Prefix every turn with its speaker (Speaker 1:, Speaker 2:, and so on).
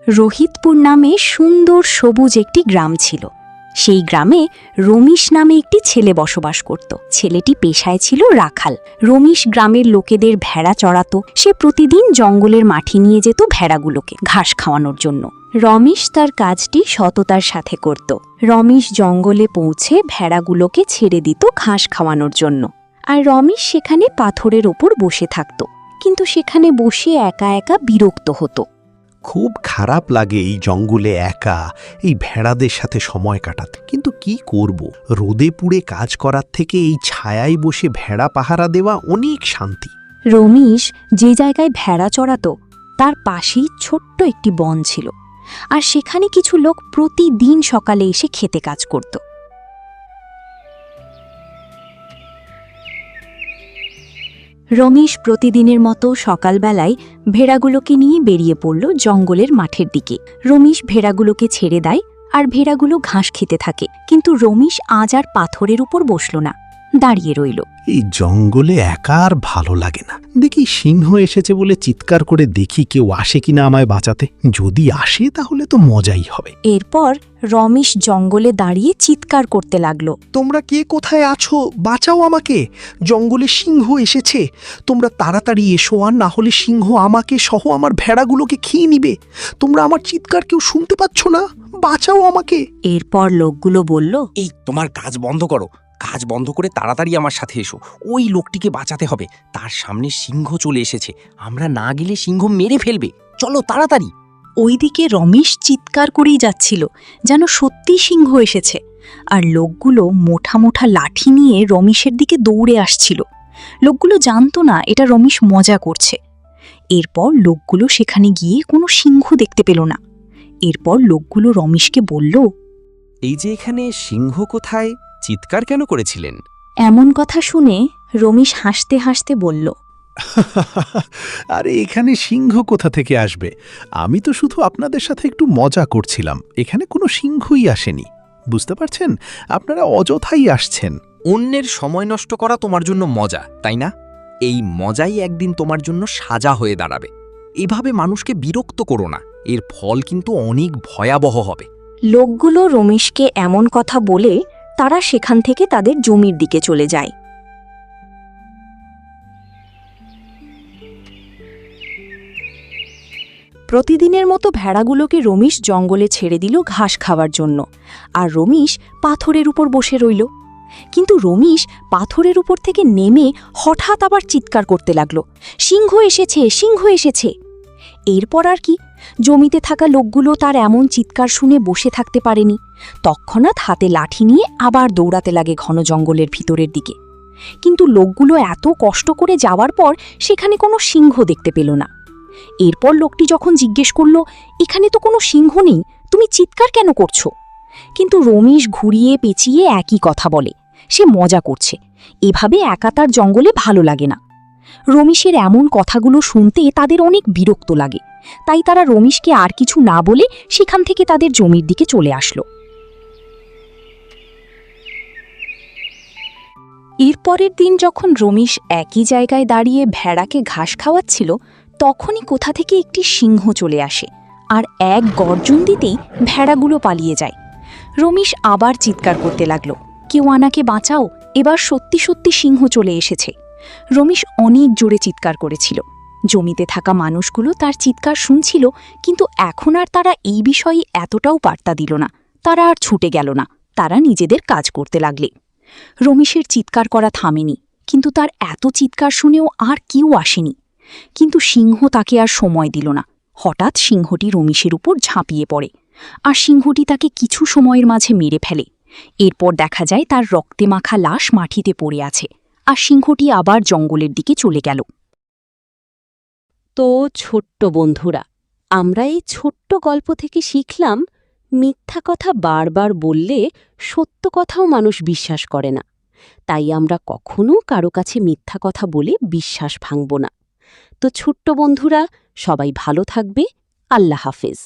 Speaker 1: রোহিতপুর নামে সুন্দর সবুজ একটি গ্রাম ছিল। সেই গ্রামে রমেশ নামে একটি ছেলে বসবাস করত। ছেলেটি পেশায় ছিল রাখাল। রমেশ গ্রামের লোকেদের ভেড়া চড়াতো। সে প্রতিদিন জঙ্গলের মাঠে নিয়ে যেত ভেড়াগুলোকে ঘাস খাওয়ানোর জন্য। রমেশ তার কাজটি সততার সাথে করত। রমেশ জঙ্গলে পৌঁছে ভেড়াগুলোকে ছেড়ে দিত ঘাস খাওয়ানোর জন্য। আর রমেশ সেখানে পাথরের ওপর বসে থাকত, কিন্তু সেখানে বসে একা একা বিরক্ত হতো।
Speaker 2: খুব খারাপ লাগে এই জঙ্গলে একা এই ভেড়াদের সাথে সময় কাটাতে, কিন্তু কি করব, রোদে পুড়ে কাজ করার থেকে এই ছায়ায় বসে ভেড়া পাহারা দেওয়া অনেক শান্তি।
Speaker 1: রমেশ যে জায়গায় ভেড়া চড়াতো তার পাশেই ছোট্ট একটি বন ছিল, আর সেখানে কিছু লোক প্রতিদিন সকালে এসে খেতে কাজ করত। রমেশ প্রতিদিনের মতো সকালবেলায় ভেড়াগুলোকে নিয়ে বেরিয়ে পড়ল জঙ্গলের মাঠের দিকে। রমেশ ভেড়াগুলোকে ছেড়ে দেয় আর ভেড়াগুলো ঘাস খেতে থাকে, কিন্তু রমেশ আজ আর পাথরের উপর বসল না, দাঁড়িয়ে রইল।
Speaker 2: এই জঙ্গলে একা আর ভালো লাগে না। দেখি সিংহ এসেছে বলে চিৎকার করে দেখি কেউ আসে কিনা আমায় বাঁচাতে। যদি আসে তাহলে তো মজাই হবে।
Speaker 1: এরপর রমেশ জঙ্গলে দাঁড়িয়ে চিৎকার করতে লাগলো,
Speaker 2: তোমরা কে কোথায় আছো? বাঁচাও আমাকে, জঙ্গলে সিংহ এসেছে। তোমরা তাড়াতাড়ি এসো, আর না হলে সিংহ আমাকে সহ আমার ভেড়াগুলোকে খেয়ে নিবে। তোমরা আমার চিৎকার কেউ শুনতে পাচ্ছ না? বাঁচাও আমাকে।
Speaker 1: এরপর লোকগুলো বলল,
Speaker 3: এই তোমার কাজ বন্ধ করো, কাজ বন্ধ করে তাড়াতাড়ি আমার সাথে এসো। ওই লোকটিকে বাঁচাতে হবে, তার সামনে সিংহ চলে এসেছে। আমরা না গেলে সিংহ মেরে ফেলবে। চলো তাড়াতাড়ি।
Speaker 1: ওইদিকে রমেশ চিৎকার করেই যাচ্ছিল, যেন সত্যি সিংহ এসেছে। আর লোকগুলো মোটা মোটা লাঠি নিয়ে রমেশের দিকে দৌড়ে আসছিল। লোকগুলো জানতো না এটা রমেশ মজা করছে। এরপর লোকগুলো সেখানে গিয়ে কোনো সিংহ দেখতে পেল না। এরপর লোকগুলো রমেশকে বলল,
Speaker 3: এই যে এখানে সিংহ কোথায়? চিৎকার কেন করেছিলেন?
Speaker 1: এমন কথা শুনে রমেশ হাসতে হাসতে বলল,
Speaker 2: আরে এখানে সিংহ কোথা থেকে আসবে? আমি তো শুধু আপনাদের সাথে একটু মজা করছিলাম। এখানে কোনো সিংহই আসেনি। বুঝতে পারছেন, আপনারা অযথাই আসছেন।
Speaker 3: অন্যের সময় নষ্ট করা তোমার জন্য মজা, তাই না? এই মজাই একদিন তোমার জন্য সাজা হয়ে দাঁড়াবে। এভাবে মানুষকে বিরক্ত করো না, এর ফল কিন্তু অনেক ভয়াবহ হবে।
Speaker 1: লোকগুলো রমেশকে এমন কথা বলে তারা সেখান থেকে তাদের জমির দিকে চলে যায়। প্রতিদিনের মতো ভেড়াগুলোকে রমেশ জঙ্গলে ছেড়ে দিল ঘাস খাওয়ার জন্য, আর রমেশ পাথরের উপর বসে রইল। কিন্তু রমেশ পাথরের উপর থেকে নেমে হঠাৎ আবার চিৎকার করতে লাগল, সিংহ এসেছে, সিংহ এসেছে। এরপর আর কি, জমিতে থাকা লোকগুলো তার এমন চিৎকার শুনে বসে থাকতে পারেনি। তৎক্ষণাৎ হাতে লাঠি নিয়ে আবার দৌড়াতে লাগে ঘন জঙ্গলের ভিতরের দিকে। কিন্তু লোকগুলো এত কষ্ট করে যাওয়ার পর সেখানে কোনো সিংহ দেখতে পেল না। এরপর লোকটি যখন জিজ্ঞেস করল, এখানে তো কোনো সিংহ নেই, তুমি চিৎকার কেন করছো? কিন্তু রমেশ ঘুরিয়ে পেঁচিয়ে একই কথা বলে, সে মজা করছে। এভাবে একা তার জঙ্গলে ভালো লাগে না। রমেশের এমন কথাগুলো শুনতে তাদের অনেক বিরক্ত লাগে, তাই তারা রমেশকে আর কিছু না বলে সেখান থেকে তাদের জমির দিকে চলে আসলো। এরপরের দিন যখন রমেশ একই জায়গায় দাঁড়িয়ে ভেড়াকে ঘাস খাওয়াচ্ছিল, তখনই কোথা থেকে একটি সিংহ চলে আসে, আর এক গর্জন দিতেই ভেড়াগুলো পালিয়ে যায়। রমেশ আবার চিৎকার করতে লাগলো, কেউ আনাকে বাঁচাও, এবার সত্যি সত্যি সিংহ চলে এসেছে। রমেশ অনেক জোরে চিৎকার করেছিল। জমিতে থাকা মানুষগুলো তার চিৎকার শুনছিল, কিন্তু এখন আর তারা এই বিষয়ে এতটাও বার্তা দিল না। তারা আর ছুটে গেল না, তারা নিজেদের কাজ করতে লাগলে। রমেশের চিৎকার করা থামেনি, কিন্তু তার এত চিৎকার শুনেও আর কেউ আসেনি। কিন্তু সিংহ তাকে আর সময় দিল না। হঠাৎ সিংহটি রমেশের উপর ঝাঁপিয়ে পড়ে, আর সিংহটি তাকে কিছু সময়ের মাঝে মেরে ফেলে। এরপর দেখা যায় তার রক্তে মাখা লাশ মাটিতে পড়ে আছে, আর সিংহটি আবার জঙ্গলের দিকে চলে গেল। তো ছোট্ট বন্ধুরা, আমরা এই ছোট্ট গল্প থেকে শিখলাম, মিথ্যা কথা বারবার বললে সত্য কথাও মানুষ বিশ্বাস করে না। তাই আমরা কখনো কারো কাছে মিথ্যা কথা বলে বিশ্বাস ভাঙব না। তো ছোট্ট বন্ধুরা, সবাই ভালো থাকবে। আল্লাহ হাফেজ।